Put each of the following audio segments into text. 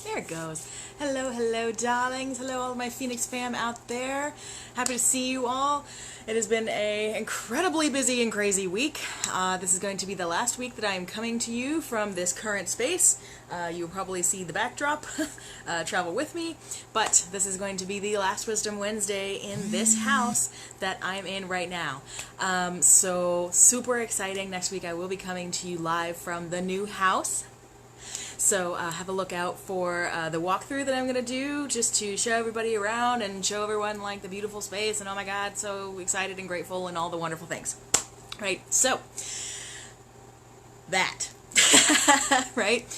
There it goes. Hello, hello, darlings. Hello, all of my Phoenix fam out there. Happy to see you all. It has been a incredibly busy and crazy week. This is going to be the last week that I am coming to you from this current space. You'll probably see the backdrop. Travel with me. But this is going to be the last Wisdom Wednesday in this house that I'm in right now. So super exciting. Next week I will be coming to you live from the new house. So have a look out for the walkthrough that I'm going to do, just to show everybody around and show everyone like the beautiful space and oh my god, so excited and grateful and all the wonderful things. Right, so that. Right?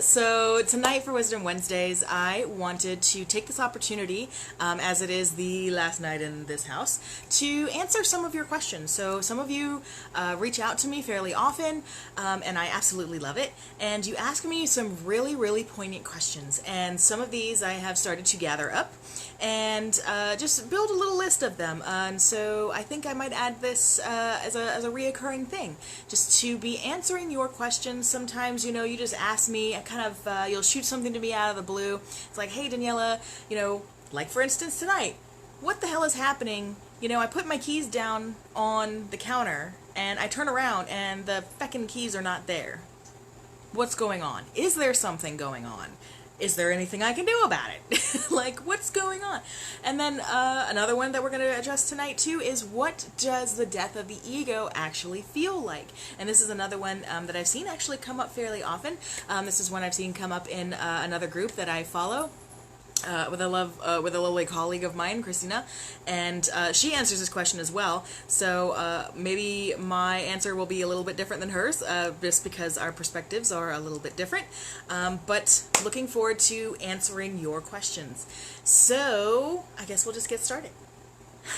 So tonight for Wisdom Wednesdays, I wanted to take this opportunity, as it is the last night in this house, to answer some of your questions. So some of you reach out to me fairly often, and I absolutely love it. And you ask me some really, really poignant questions. And some of these I have started to gather up and just build a little list of them. And so I think I might add this as a reoccurring thing, just to be answering your questions. Sometimes, you know, you just ask me, I kind of, you'll shoot something to me out of the blue. It's like, hey, Daniela, you know, like for instance tonight, what the hell is happening? You know, I put my keys down on the counter and I turn around and the feckin' keys are not there. What's going on? Is there something going on? Is there anything I can do about it? Like, what's going on? And then another one that we're going to address tonight, too, is what does the death of the ego actually feel like? And this is another one that I've seen actually come up fairly often. This is one I've seen come up in another group that I follow. With a lovely colleague of mine, Christina, and she answers this question as well. So maybe my answer will be a little bit different than hers, just because our perspectives are a little bit different. But looking forward to answering your questions. So I guess we'll just get started.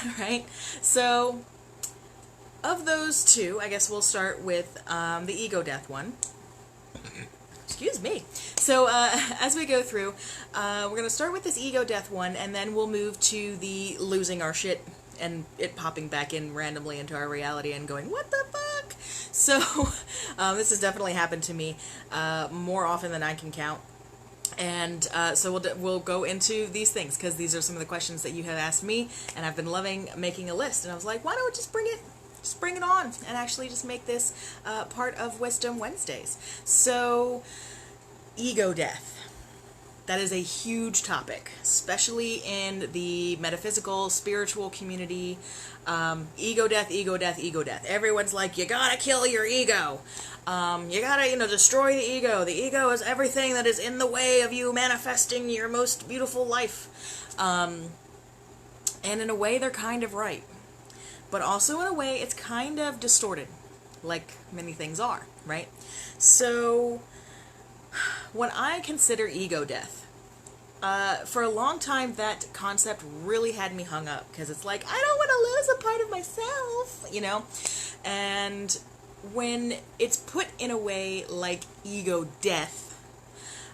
All right. So of those two, I guess we'll start with the ego death one. Excuse me. So as we go through, we're going to start with this ego death one, and then we'll move to the losing our shit and it popping back in randomly into our reality and going, what the fuck? So this has definitely happened to me more often than I can count. And so we'll go into these things, because these are some of the questions that you have asked me, and I've been loving making a list. And I was like, why don't we just bring it on and actually just make this part of Wisdom Wednesdays. So, ego death. That is a huge topic, especially in the metaphysical, spiritual community. Ego death, ego death, ego death. Everyone's like, you gotta kill your ego. You gotta, destroy the ego. The ego is everything that is in the way of you manifesting your most beautiful life. And in a way, they're kind of right. But also in a way, it's kind of distorted, like many things are, right? So, when I consider ego death, for a long time that concept really had me hung up, because it's like, I don't want to lose a part of myself, And when it's put in a way like ego death,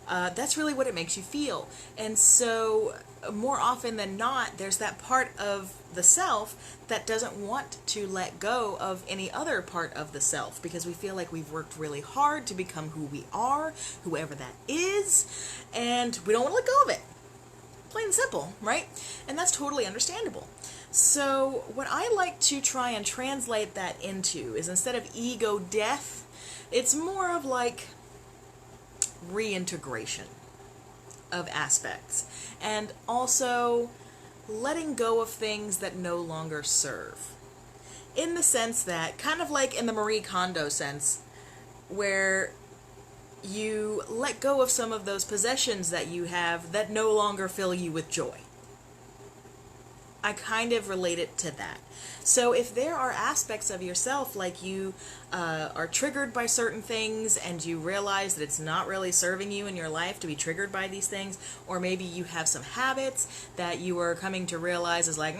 that's really what it makes you feel. And so, more often than not, there's that part of the self that doesn't want to let go of any other part of the self, because we feel like we've worked really hard to become who we are, whoever that is, and we don't want to let go of it. Plain and simple, right? And that's totally understandable. So what I like to try and translate that into is, instead of ego death, it's more of like reintegration of aspects, and also letting go of things that no longer serve. In the sense that, kind of like in the Marie Kondo sense, where you let go of some of those possessions that you have that no longer fill you with joy. I kind of relate it to that. So if there are aspects of yourself, like you are triggered by certain things and you realize that it's not really serving you in your life to be triggered by these things, or maybe you have some habits that you are coming to realize is like,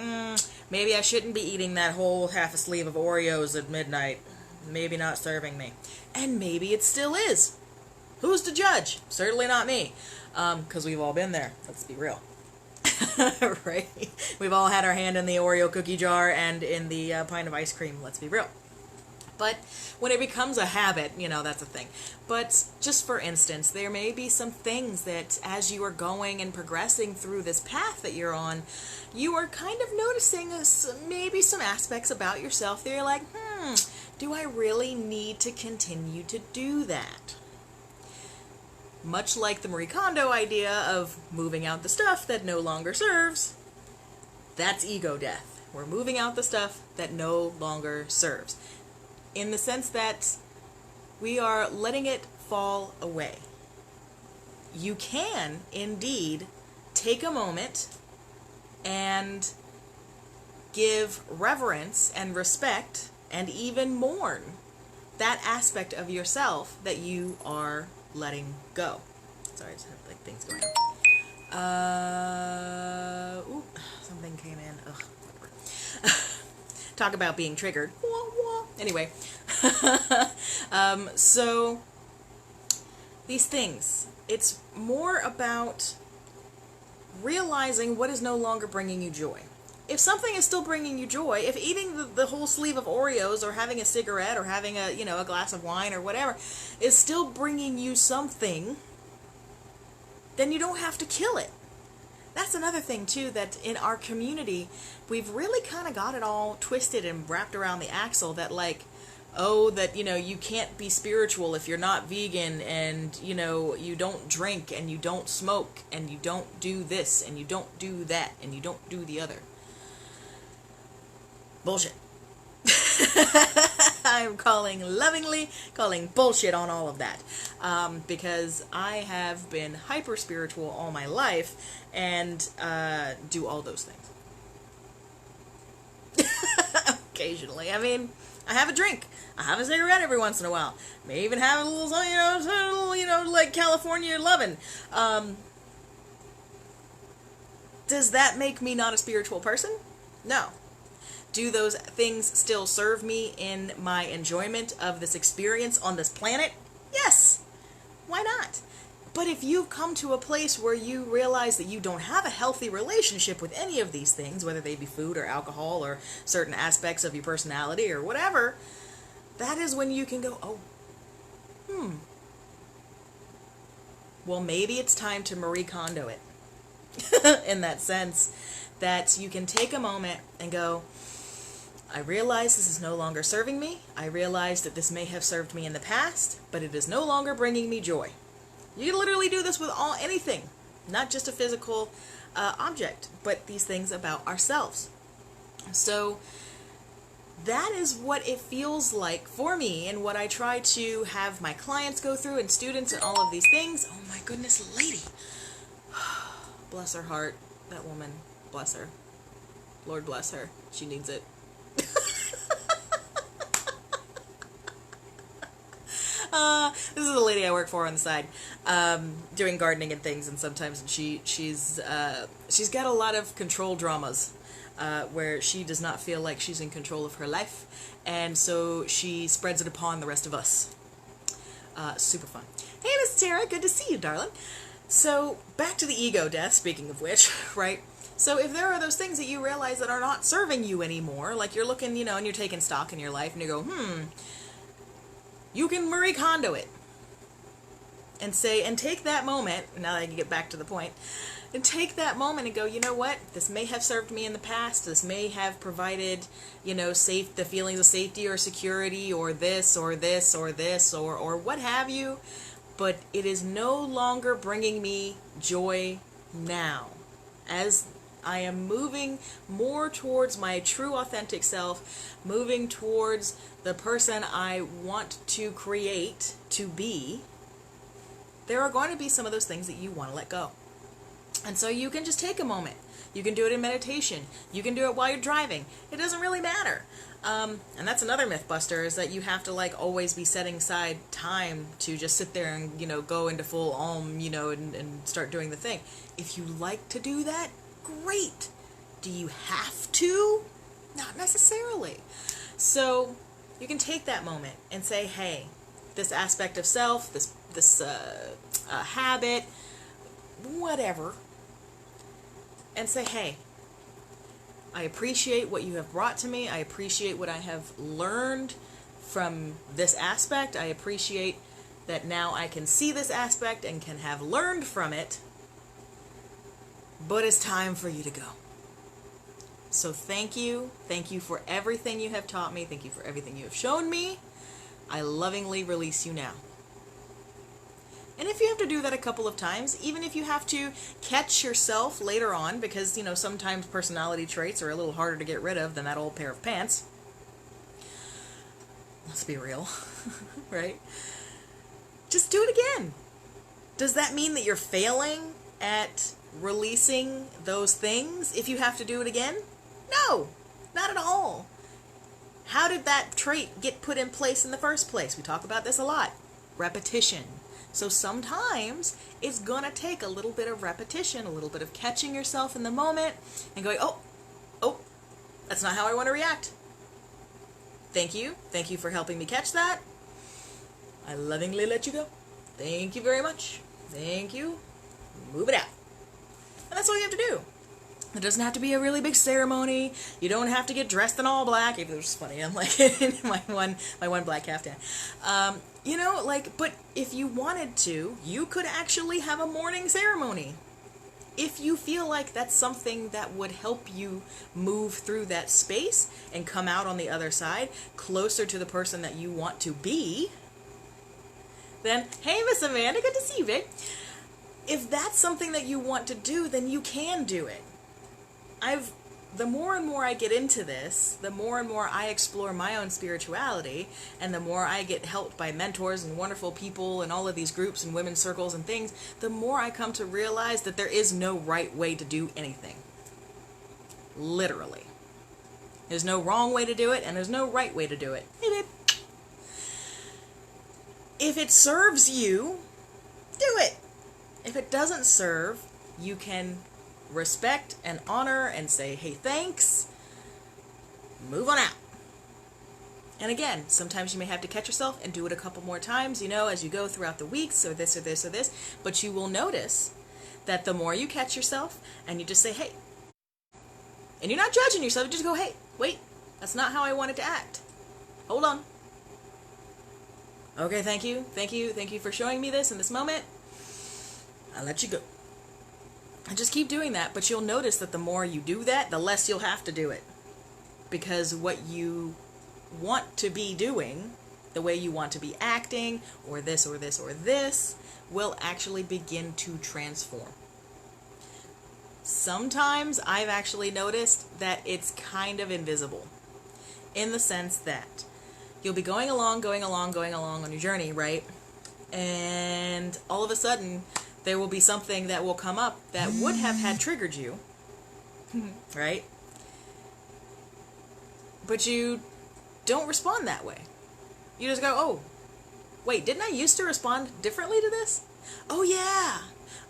maybe I shouldn't be eating that whole half a sleeve of Oreos at midnight. Maybe not serving me. And maybe it still is. Who's to judge? Certainly not me. Because we've all been there. Let's be real. Right? We've all had our hand in the Oreo cookie jar and in the pint of ice cream, let's be real. But when it becomes a habit, that's a thing. But just for instance, there may be some things that as you are going and progressing through this path that you're on, you are kind of noticing maybe some aspects about yourself that you're like, do I really need to continue to do that? Much like the Marie Kondo idea of moving out the stuff that no longer serves, that's ego death. We're moving out the stuff that no longer serves, in the sense that we are letting it fall away. You can indeed take a moment and give reverence and respect and even mourn that aspect of yourself that you are letting go. Sorry, I just have like things going on. Something came in. Ugh, whatever. Talk about being triggered. Anyway, so these things, it's more about realizing what is no longer bringing you joy. If something is still bringing you joy, if eating the whole sleeve of Oreos or having a cigarette or having a glass of wine or whatever is still bringing you something, then you don't have to kill it. That's another thing too, that in our community we've really kind of got it all twisted and wrapped around the axle that you can't be spiritual if you're not vegan, and you don't drink and you don't smoke and you don't do this and you don't do that and you don't do the other. Bullshit. I'm lovingly calling bullshit on all of that, because I have been hyper spiritual all my life and do all those things. Occasionally. I mean, I have a drink. I have a cigarette every once in a while. May even have a little, like California lovin'. Does that make me not a spiritual person? No. Do those things still serve me in my enjoyment of this experience on this planet? Yes. Why not? But if you've come to a place where you realize that you don't have a healthy relationship with any of these things, whether they be food or alcohol or certain aspects of your personality or whatever, that is when you can go, well, maybe it's time to Marie Kondo it. In that sense, that you can take a moment and go, I realize this is no longer serving me. I realize that this may have served me in the past, but it is no longer bringing me joy. You can literally do this with anything, not just a physical object, but these things about ourselves. So that is what it feels like for me, and what I try to have my clients go through, and students, and all of these things. Oh my goodness, lady. Bless her heart. That woman, bless her. Lord bless her. She needs it. This is the lady I work for on the side, doing gardening and things, and sometimes she's got a lot of control dramas, where she does not feel like she's in control of her life, and so she spreads it upon the rest of us. Super fun. Hey, Miss Tara, good to see you, darling. So back to the ego death, speaking of which, right? So if there are those things that you realize that are not serving you anymore, like you're looking, and you're taking stock in your life, and you go, you can Marie Kondo it. And take that moment, now that I can get back to the point, and take that moment and go, you know what, this may have served me in the past, this may have provided, the feelings of safety or security, or this, or this, or this, or what have you, but it is no longer bringing me joy now. As I am moving more towards my true authentic self, moving towards the person I want to create to be, there are going to be some of those things that you want to let go. And so you can just take a moment. You can do it in meditation. You can do it while you're driving. It doesn't really matter. And that's another myth buster, is that you have to always be setting aside time to just sit there and, go into full Om, and start doing the thing. If you like to do that, great. Do you have to? Not necessarily. So you can take that moment and say, hey, this aspect of self, this habit, whatever, and say, hey, I appreciate what you have brought to me. I appreciate what I have learned from this aspect. I appreciate that now I can see this aspect and can have learned from it. But it's time for you to go. So thank you. Thank you for everything you have taught me. Thank you for everything you have shown me. I lovingly release you now. And if you have to do that a couple of times, even if you have to catch yourself later on, because, sometimes personality traits are a little harder to get rid of than that old pair of pants. Let's be real, right? Just do it again. Does that mean that you're failing at releasing those things if you have to do it again? No, not at all. How did that trait get put in place in the first place? We talk about this a lot. Repetition. So sometimes it's gonna take a little bit of repetition, a little bit of catching yourself in the moment and going, oh, that's not how I want to react. Thank you. Thank you for helping me catch that. I lovingly let you go. Thank you very much. Thank you. Move it out. And that's all you have to do. It doesn't have to be a really big ceremony. You don't have to get dressed in all black. It was funny. I'm like in my one black caftan. But if you wanted to, you could actually have a morning ceremony. If you feel like that's something that would help you move through that space and come out on the other side closer to the person that you want to be, then, hey, Miss Amanda, good to see you, babe. If that's something that you want to do, then you can do it. The more and more I get into this, the more and more I explore my own spirituality, and the more I get helped by mentors and wonderful people and all of these groups and women's circles and things, the more I come to realize that there is no right way to do anything. Literally. There's no wrong way to do it, and there's no right way to do it. Hey, babe. If it serves you, do it. If it doesn't serve, you can respect and honor and say, hey, thanks, move on out. And again, sometimes you may have to catch yourself and do it a couple more times, as you go throughout the weeks, or this or this or this, but you will notice that the more you catch yourself and you just say, hey, and you're not judging yourself, you just go, hey, wait, that's not how I wanted to act. Hold on. Okay, thank you for showing me this in this moment. I'll let you go. And just keep doing that, but you'll notice that the more you do that, the less you'll have to do it. Because what you want to be doing, the way you want to be acting, or this or this or this, will actually begin to transform. Sometimes I've actually noticed that it's kind of invisible, in the sense that you'll be going along on your journey, right? And all of a sudden, there will be something that will come up that would have had triggered you, right? But you don't respond that way. You just go, oh, wait, didn't I used to respond differently to this? Oh, yeah.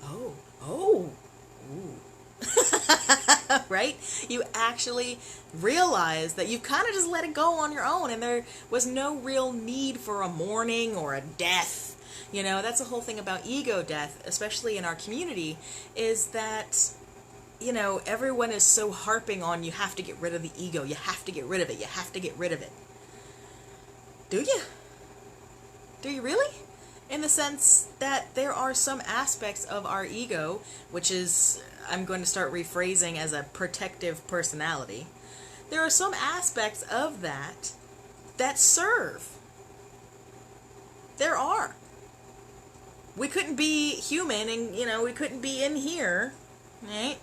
Oh. Ooh. Right? You actually realize that you've kind of just let it go on your own, and there was no real need for a mourning or a death. That's the whole thing about ego death, especially in our community, is that, everyone is so harping on you have to get rid of the ego, you have to get rid of it, you have to get rid of it. Do you? Do you really? In the sense that there are some aspects of our ego, which is, I'm going to start rephrasing as a protective personality. There are some aspects of that serve. There are. We couldn't be human and, we couldn't be in here, right?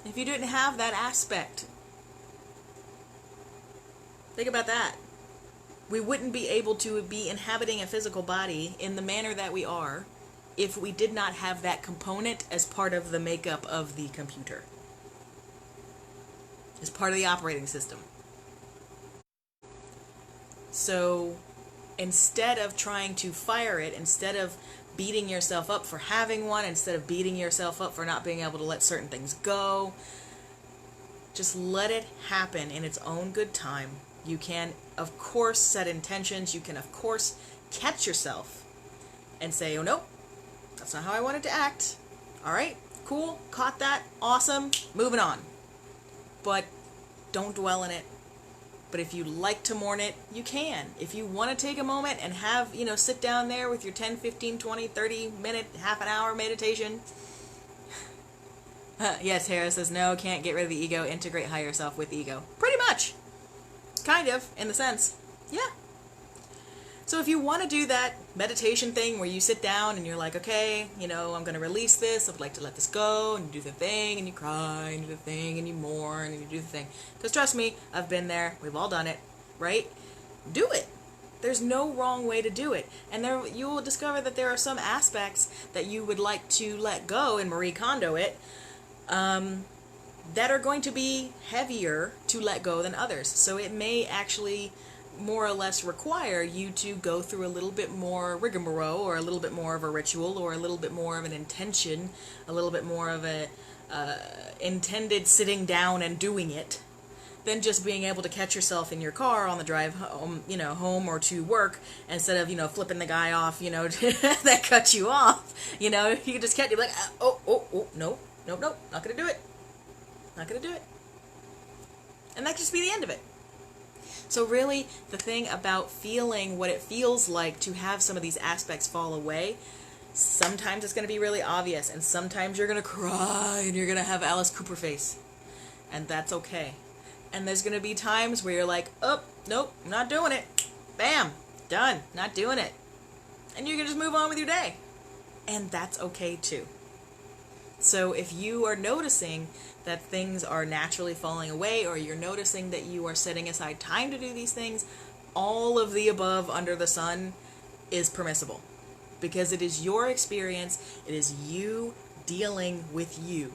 If you didn't have that aspect. Think about that. We wouldn't be able to be inhabiting a physical body in the manner that we are if we did not have that component as part of the makeup of the computer. As part of the operating system. So instead of trying to fire it, instead of beating yourself up for having one, instead of beating yourself up for not being able to let certain things go, just let it happen in its own good time. You can, of course, set intentions. You can, of course, catch yourself and say, oh, nope, that's not how I wanted to act. All right, cool, caught that, awesome, moving on. But don't dwell in it. But if you like to mourn it, you can. If you want to take a moment and have, sit down there with your 10, 15, 20, 30 minute, half an hour meditation. Yes, Hera says, no, can't get rid of the ego, integrate higher self with ego. Pretty much. Kind of, in the sense. Yeah. So if you want to do that meditation thing where you sit down and you're like, okay, I'm going to release this, I would like to let this go, and you do the thing, and you cry, and you do the thing, and you mourn, and you do the thing. Because trust me, I've been there, we've all done it, right? Do it. There's no wrong way to do it. And there you will discover that there are some aspects that you would like to let go and Marie Kondo it, that are going to be heavier to let go than others. So it may actually more or less require you to go through a little bit more rigmarole, or a little bit more of a ritual, or a little bit more of an intention, a little bit more of a intended sitting down and doing it, than just being able to catch yourself in your car on the drive home, home or to work, instead of, flipping the guy off, that cut you off. You can just catch you like, no, not gonna do it. Not gonna do it. And that could just be the end of it. So really, the thing about feeling what it feels like to have some of these aspects fall away, sometimes it's going to be really obvious, and sometimes you're going to cry, and you're going to have Alice Cooper face. And that's okay. And there's going to be times where you're like, oh, nope, not doing it. Bam, done, not doing it. And you can just move on with your day. And that's okay too. So if you are noticing that things are naturally falling away, or you're noticing that you are setting aside time to do these things, all of the above under the sun is permissible. Because it is your experience, it is you dealing with you.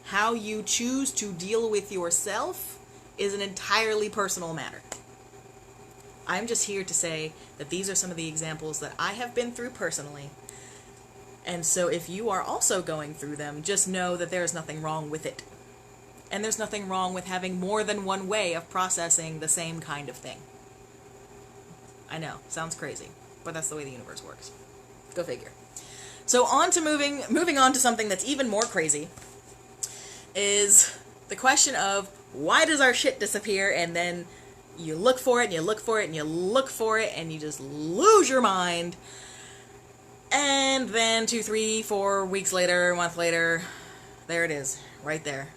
How you choose to deal with yourself is an entirely personal matter. I'm just here to say that these are some of the examples that I have been through personally. And so if you are also going through them, just know that there is nothing wrong with it. And there's nothing wrong with having more than one way of processing the same kind of thing. I know, sounds crazy, but that's the way the universe works. Go figure. So on to moving on to something that's even more crazy, is the question of, why does our shit disappear? And then you look for it, and you look for it, and you look for it, and you just lose your mind. And then 2, 3, 4 weeks later, a month later, there it is. Right there.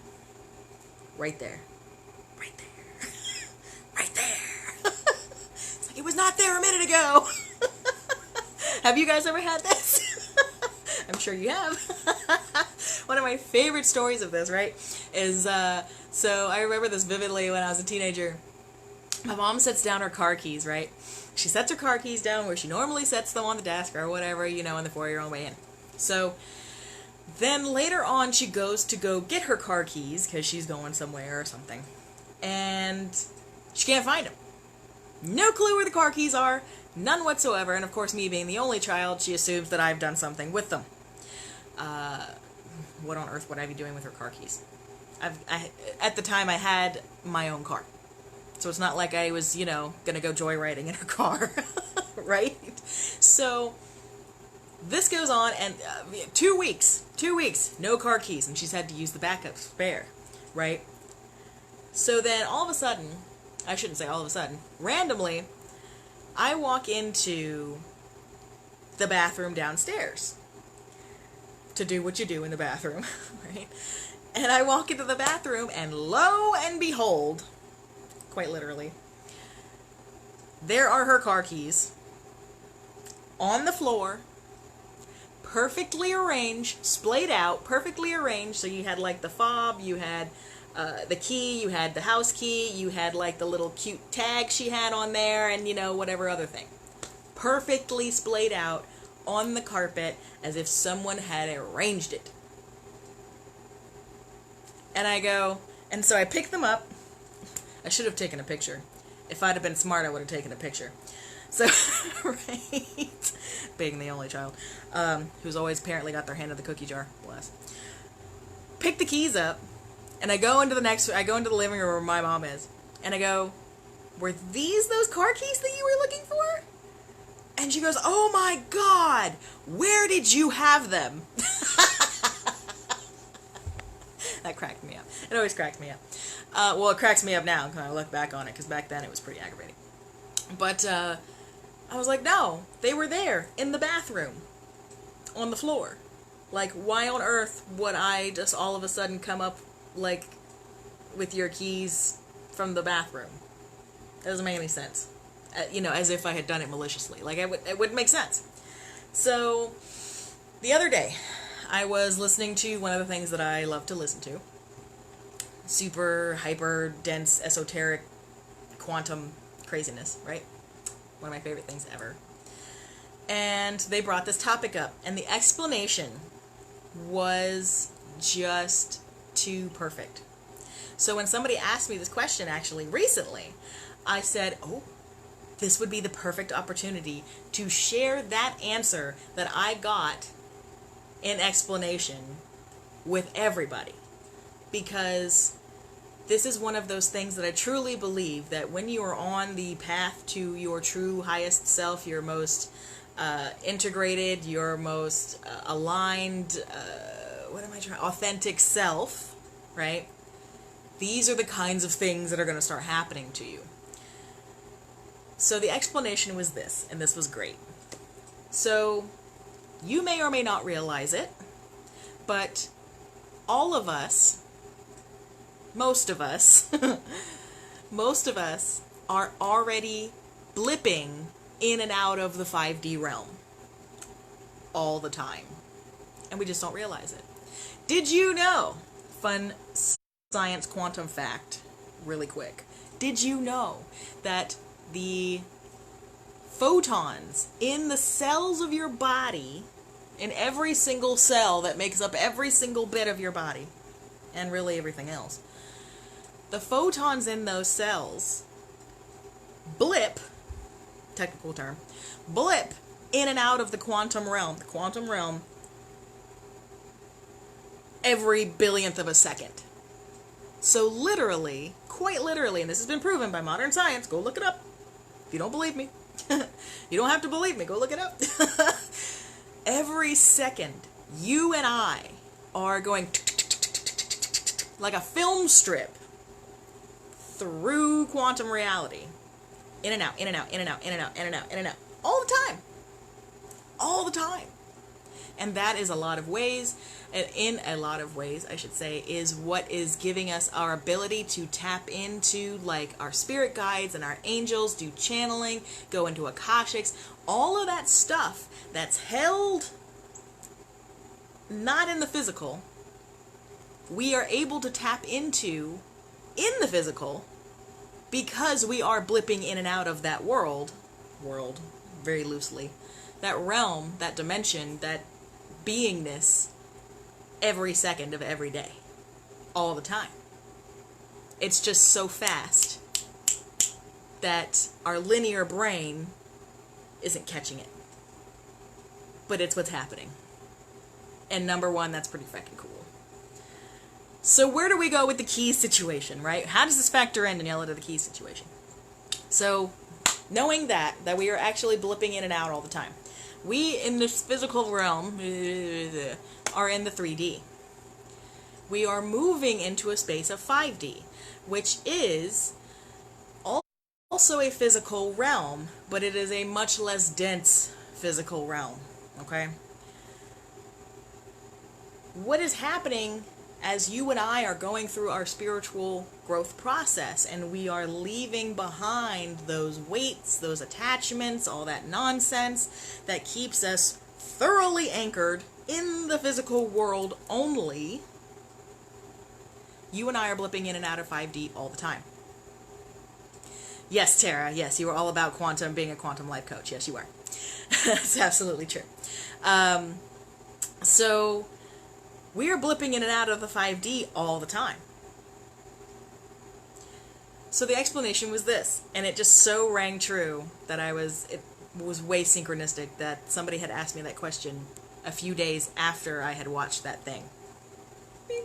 Right there. Right there. Right there. It's like, it was not there a minute ago. Have you guys ever had this? I'm sure you have. One of my favorite stories of this, right, is, so I remember this vividly when I was a teenager. My mom sets down her car keys, right? She sets her car keys down where she normally sets them on the desk or whatever, in the foyer on the way in. So then later on, she goes to go get her car keys because she's going somewhere or something. And she can't find them. No clue where the car keys are, none whatsoever. And of course, me being the only child, she assumes that I've done something with them. What on earth would I be doing with her car keys? At the time, I had my own car. So it's not like I was, gonna go joyriding in her car, right? So this goes on, and 2 weeks, no car keys, and she's had to use the backup spare, right? So then all of a sudden, I shouldn't say all of a sudden, randomly, I walk into the bathroom downstairs to do what you do in the bathroom, right? And I walk into the bathroom, and lo and behold, quite literally, there are her car keys on the floor, perfectly arranged, splayed out, perfectly arranged. So you had like the fob, you had the key, you had the house key, you had like the little cute tag she had on there, and whatever other thing. Perfectly splayed out on the carpet as if someone had arranged it. And I go, and so I pick them up. I should have taken a picture. If I'd have been smart, I would have taken a picture. So, right, being the only child, who's always apparently got their hand in the cookie jar, bless. Pick the keys up, and I go into the living room where my mom is, and I go, were these those car keys that you were looking for? And she goes, oh my God, where did you have them? That cracked me up. It always cracked me up. Well, it cracks me up now when I look back on it, because back then it was pretty aggravating. But I was like, no, they were there in the bathroom on the floor. Like, why on earth would I just all of a sudden come up, like, with your keys from the bathroom? That doesn't make any sense. As if I had done it maliciously. Like, it wouldn't make sense. So, the other day, I was listening to one of the things that I love to listen to. Super, hyper, dense, esoteric, quantum craziness, right? One of my favorite things ever. And they brought this topic up, and the explanation was just too perfect. So when somebody asked me this question actually recently, I said, oh, this would be the perfect opportunity to share that answer that I got in explanation with everybody. Because this is one of those things that I truly believe, that when you are on the path to your true highest self, your most integrated, your most aligned, authentic self, right? These are the kinds of things that are going to start happening to you. So the explanation was this, and this was great. So you may or may not realize it, but all of us, most of us are already blipping in and out of the 5D realm all the time. And we just don't realize it. Did you know, fun science quantum fact, really quick, did you know that the photons in the cells of your body, in every single cell that makes up every single bit of your body, and really everything else, the photons in those cells blip, technical term, blip in and out of the quantum realm, every billionth of a second. So literally, quite literally, and this has been proven by modern science, go look it up. If you don't believe me, you don't have to believe me, go look it up. Every second, you and I are going like a film strip through quantum reality. In and out, in and out, in and out, in and out, in and out, in and out. All the time. All the time. And that is a lot of ways, and in a lot of ways, I should say, is what is giving us our ability to tap into, like, our spirit guides and our angels, do channeling, go into Akashics, all of that stuff that's held not in the physical, we are able to tap into in the physical, because we are blipping in and out of that world, very loosely, that realm, that dimension, that beingness, every second of every day, all the time. It's just so fast that our linear brain isn't catching it. But it's what's happening. And number one, that's pretty freaking cool. So where do we go with the key situation, right? How does this factor in, Daniela, to the key situation? So, knowing that we are actually blipping in and out all the time. We, in this physical realm, are in the 3D. We are moving into a space of 5D, which is also a physical realm, but it is a much less dense physical realm, okay? What is happening as you and I are going through our spiritual growth process, and we are leaving behind those weights, those attachments, all that nonsense that keeps us thoroughly anchored in the physical world only, you and I are blipping in and out of 5D all the time. Yes, Tara, yes, you are all about quantum, being a quantum life coach. Yes, you are. That's absolutely true. So we are blipping in and out of the 5D all the time. So the explanation was this, and it just so rang true that it was way synchronistic that somebody had asked me that question a few days after I had watched that thing. Beep.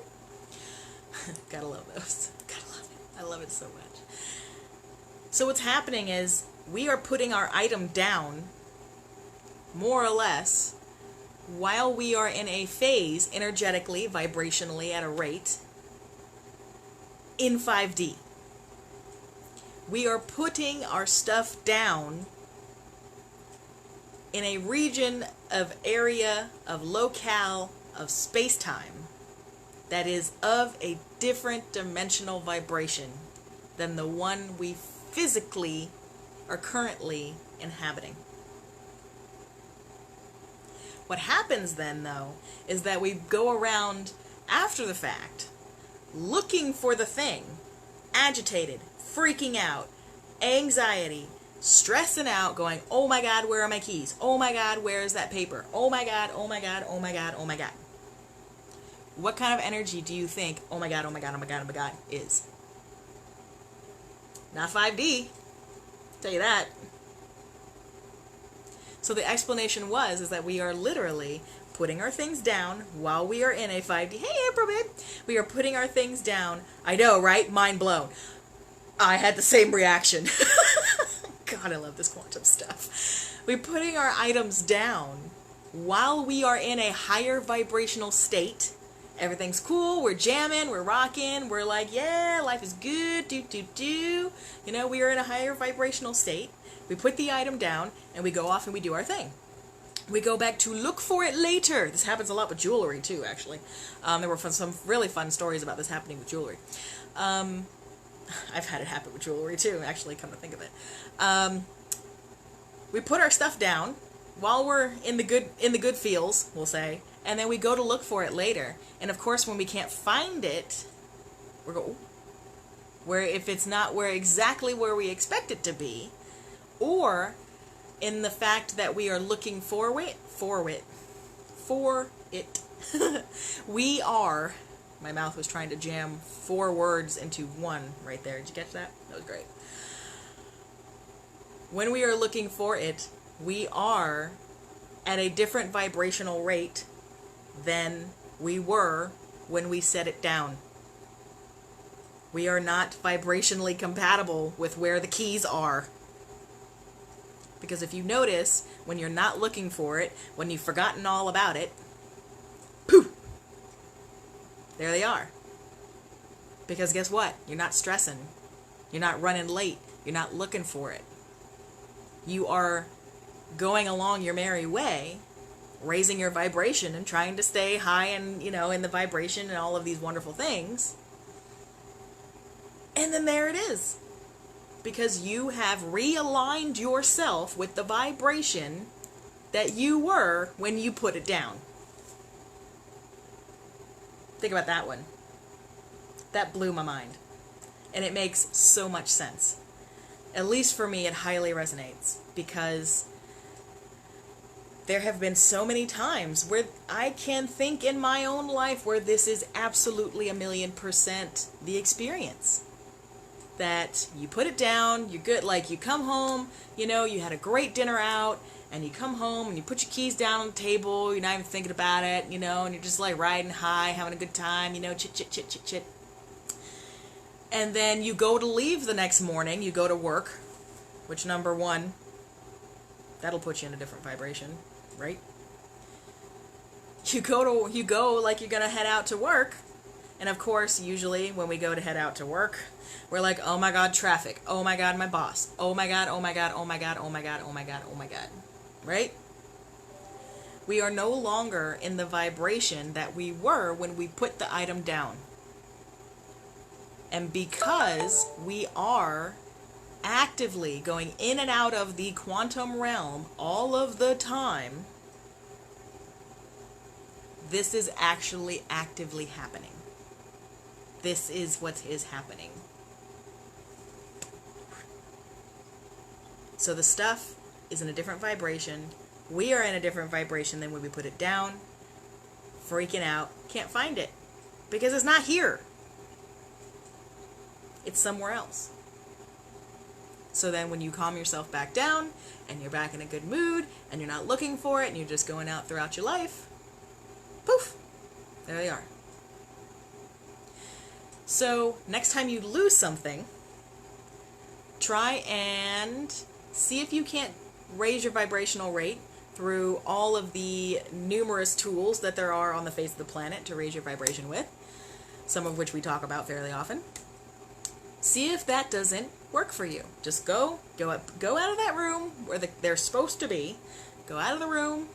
Gotta love those. Gotta love it. I love it so much. So what's happening is we are putting our item down, more or less, while we are in a phase, energetically, vibrationally, at a rate, in 5D. We are putting our stuff down in a region of area, of locale, of space-time that is of a different dimensional vibration than the one we physically are currently inhabiting. What happens then, though, is that we go around after the fact looking for the thing, agitated, freaking out, anxiety, stressing out, going, oh my God, where are my keys? Oh my God, where is that paper? Oh my God, oh my God, oh my God, oh my God. What kind of energy do you think, oh my God, oh my God, oh my God, oh my God, is? Not 5D, tell you that. So the explanation is that we are literally putting our things down while we are in a 5D. Hey, April, babe. We are putting our things down. I know, right? Mind blown. I had the same reaction. God, I love this quantum stuff. We're putting our items down while we are in a higher vibrational state. Everything's cool. We're jamming. We're rocking. We're like, yeah, life is good. Do. You know, we are in a higher vibrational state. We put the item down and we go off and we do our thing. We go back to look for it later. This happens a lot with jewelry too, actually. There were some really fun stories about this happening with jewelry. I've had it happen with jewelry too, actually, come to think of it. We put our stuff down while we're in the good feels, we'll say, and then we go to look for it later. And of course, when we can't find it, if it's not exactly where we expect it to be, or in the fact that we are looking for it, we are, my mouth was trying to jam 4 words into one right there. Did you catch that? That was great. When we are looking for it, we are at a different vibrational rate than we were when we set it down. We are not vibrationally compatible with where the keys are. Because if you notice, when you're not looking for it, when you've forgotten all about it, poof, there they are. Because guess what? You're not stressing. You're not running late. You're not looking for it. You are going along your merry way, raising your vibration and trying to stay high and, in the vibration and all of these wonderful things. And then there it is. Because you have realigned yourself with the vibration that you were when you put it down. Think about that one. That blew my mind. And it makes so much sense. At least for me, it highly resonates. Because there have been so many times where I can think in my own life where this is absolutely 1,000,000% the experience. That you put it down, you're good, like you come home, you had a great dinner out, and you come home and you put your keys down on the table, you're not even thinking about it, and you're just like riding high, having a good time, chit. And then you go to leave the next morning, you go to work, which number one, that'll put you in a different vibration, right? You go like you're gonna head out to work. And of course, usually when we go to head out to work, we're like, oh my God, traffic. Oh my God, my boss. Oh my God, oh my God, oh my God, oh my God, oh my God, oh my God. Right? We are no longer in the vibration that we were when we put the item down. And because we are actively going in and out of the quantum realm all of the time, this is actually actively happening. This is what is happening. So the stuff is in a different vibration. We are in a different vibration than when we put it down. Freaking out. Can't find it. Because it's not here. It's somewhere else. So then when you calm yourself back down, and you're back in a good mood, and you're not looking for it, and you're just going out throughout your life, poof, there they are. So next time you lose something, try and see if you can't raise your vibrational rate through all of the numerous tools that there are on the face of the planet to raise your vibration with, some of which we talk about fairly often. See if that doesn't work for you. Just go out of that room where they're supposed to be. Go out of the room.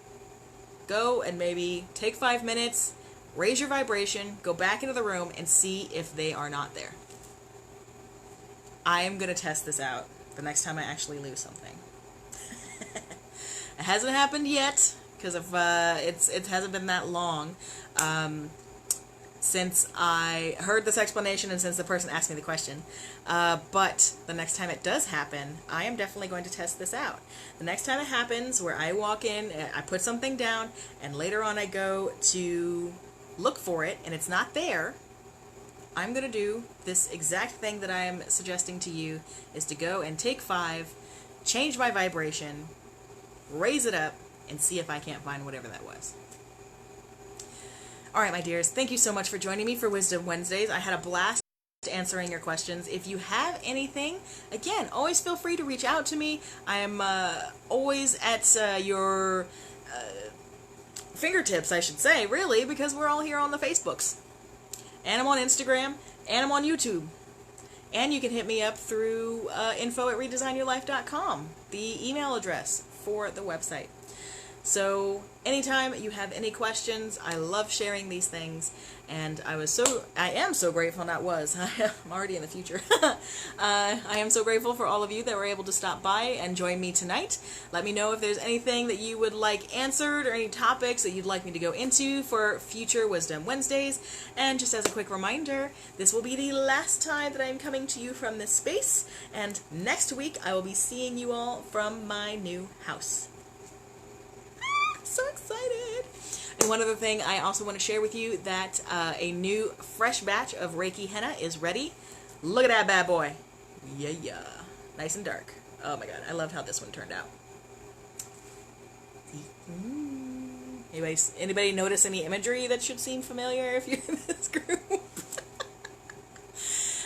Go and maybe take 5 minutes, raise your vibration, go back into the room, and see if they are not there. I am going to test this out the next time I actually lose something. It hasn't happened yet, because it hasn't been that long since I heard this explanation and since the person asked me the question. But the next time it does happen, I am definitely going to test this out. The next time it happens where I walk in, I put something down, and later on I go to look for it, and it's not there, I'm going to do this exact thing that I am suggesting to you, is to go and take 5, change my vibration, raise it up, and see if I can't find whatever that was. Alright, my dears, thank you so much for joining me for Wisdom Wednesdays. I had a blast answering your questions. If you have anything, again, always feel free to reach out to me. I am always at your fingertips, I should say, really, because we're all here on the Facebooks. And I'm on Instagram, and I'm on YouTube. And you can hit me up through info@redesignyourlife.com, the email address for the website. So anytime you have any questions, I love sharing these things, and I am so grateful, I'm already in the future. I am so grateful for all of you that were able to stop by and join me tonight. Let me know if there's anything that you would like answered or any topics that you'd like me to go into for future Wisdom Wednesdays. And just as a quick reminder, this will be the last time that I'm coming to you from this space, and next week I will be seeing you all from my new house. So excited! And one other thing I also want to share with you, that a new fresh batch of Reiki henna is ready. Look at that bad boy. Yeah. Nice and dark. Oh my god, I loved how this one turned out. Anybody notice any imagery that should seem familiar if you're in this group?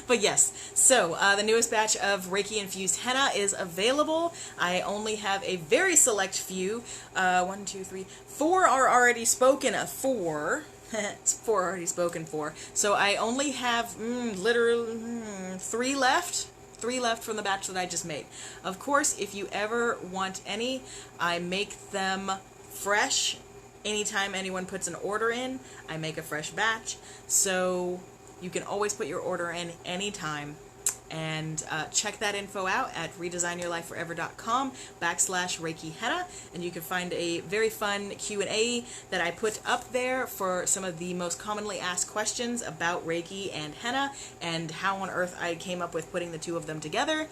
But yes, so the newest batch of Reiki-infused henna is available. I only have a very select few. 1, 2, 3, 4 are already spoken for. It's 4 already spoken for. So I only have literally 3 left. 3 left from the batch that I just made. Of course, if you ever want any, I make them fresh. Anytime anyone puts an order in, I make a fresh batch. So you can always put your order in anytime, and check that info out at redesignyourlifeforever.com/Reiki henna, and you can find a very fun Q&A that I put up there for some of the most commonly asked questions about Reiki and henna, and how on earth I came up with putting the two of them together,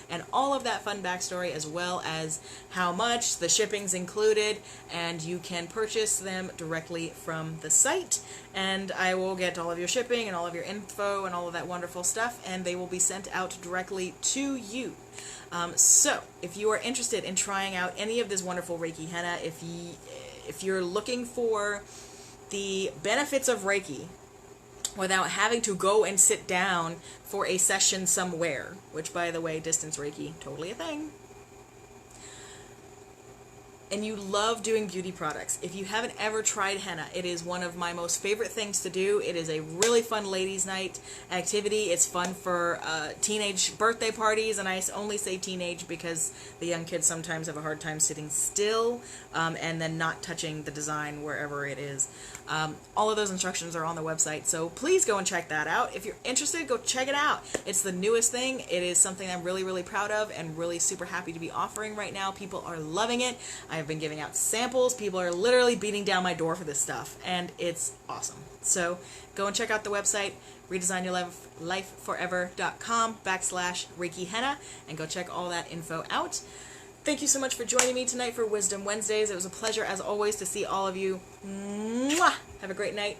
and all of that fun backstory, as well as how much, the shipping's included, and you can purchase them directly from the site, and I will get all of your shipping and all of your info and all of that wonderful stuff, and they will be sent out directly to you. So if you are interested in trying out any of this wonderful Reiki henna, if you're looking for the benefits of Reiki without having to go and sit down for a session somewhere, which, by the way, distance Reiki, totally a thing, and you love doing beauty products, if you haven't ever tried henna, it is one of my most favorite things to do. It is a really fun ladies' night activity. It's fun for teenage birthday parties, and I only say teenage because the young kids sometimes have a hard time sitting still and then not touching the design wherever it is. All of those instructions are on the website, so please go and check that out. If you're interested, go check it out. It's the newest thing. It is something I'm really, really proud of and really super happy to be offering right now. People are loving it. I've been giving out samples. People are literally beating down my door for this stuff, and it's awesome. So go and check out the website, redesignyourlifeforever.com/Reiki henna, and go check all that info out. Thank you so much for joining me tonight for Wisdom Wednesdays. It was a pleasure, as always, to see all of you. Mwah! Have a great night.